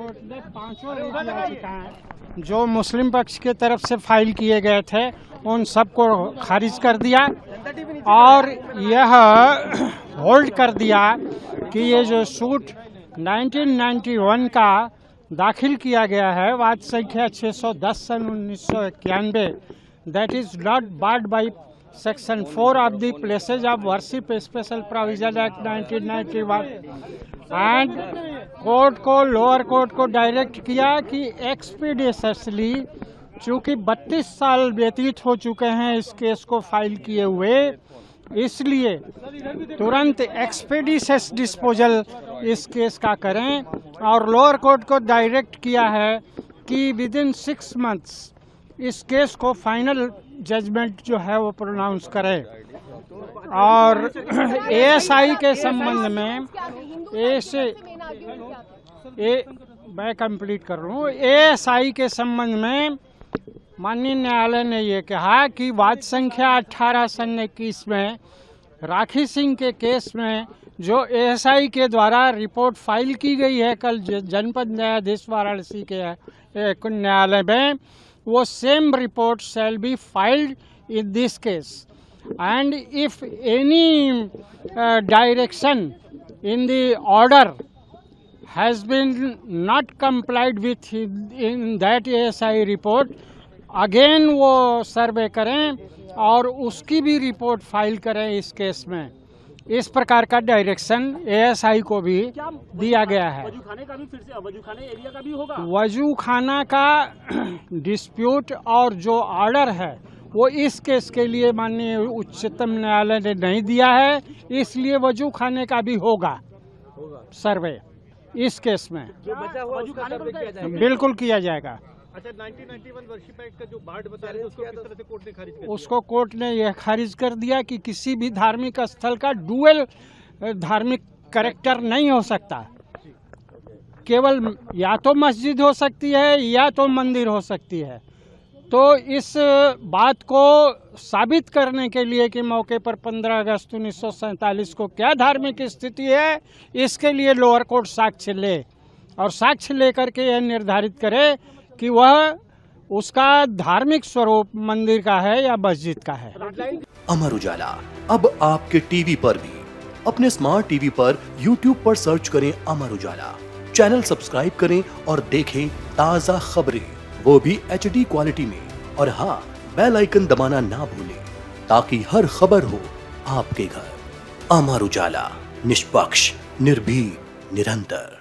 Court ने 5 याचिकाएं जो मुस्लिम पक्ष की तरफ से फाइल किए गए थे उन सबको खारिज कर दिया और यह होल्ड कर दिया कि ये जो सूट 1991 का दाखिल किया गया है वाद संख्या 610 सन 1991 that is not barred by section 4 of the places of worship special provision act 1991 and court को लोअर कोर्ट को डायरेक्ट किया कि एक्सपीडिशसली चूँकि 32 साल व्यतीत हो चुके हैं इस केस को फाइल किए हुए, इसलिए तुरंत एक्सपीडिशस डिस्पोजल इस केस का करें और लोअर कोर्ट को डायरेक्ट किया है कि विद इन 6 मंथ्स इस केस को फाइनल जजमेंट जो है वो प्रोनाउंस करें। और एएसआई के संबंध में मैं कंप्लीट कर रहा हूँ। एएसआई के संबंध में माननीय न्यायालय ने ये कहा कि वाद संख्या 18 सन 21 में राखी सिंह के केस में जो एएसआई के द्वारा रिपोर्ट फाइल की गई है कल जनपद न्यायाधीश वाराणसी के न्यायालय में, वो same report shall be filed in this case and if any direction in the order has been not complied with in that ASI report, again वो सर्वे करें और उसकी भी रिपोर्ट फाइल करें इस केस में। इस प्रकार का डायरेक्शन एएसआई को भी दिया गया है। वजूखाने का भी फिर से वजूखाने एरिया का भी होगा। वजूखाना का डिस्प्यूट और जो ऑर्डर है वो इस केस के लिए माननीय उच्चतम न्यायालय ने नहीं दिया है, इसलिए वजूखाने का भी होगा सर्वे इस केस में। जो बचा हुआ वजूखाने का किया जाएगा। बिल्कुल किया जाएगा। अच्छा, 1991 वर्शिप एक्ट का जो बार्ड बता रहे थे उसको किस तरह से कोर्ट ने खारिज कर दिया? उसको कोर्ट ने यह खारिज कर दिया कि किसी भी धार्मिक स्थल का डुअल धार्मिक कैरेक्टर नहीं हो सकता, केवल या तो मस्जिद हो सकती है या तो मंदिर हो सकती है। तो इस बात को साबित करने के लिए कि मौके पर 15 अगस्त 1947 को क्या धार्मिक स्थिति है, इसके लिए लोअर कोर्ट साक्ष्य ले और साक्ष्य लेकर के यह निर्धारित करे कि वह उसका धार्मिक स्वरूप मंदिर का है या मस्जिद का है। अमर उजाला अब आपके टीवी पर भी। अपने स्मार्ट टीवी पर YouTube पर सर्च करें अमर उजाला, चैनल सब्सक्राइब करें और देखें ताज़ा खबरें, वो भी HD क्वालिटी में। और हाँ, बेल आइकन दबाना ना भूलें ताकि हर खबर हो आपके घर। अमर उजाला, निष्पक्ष, निर्भीक, निरंतर।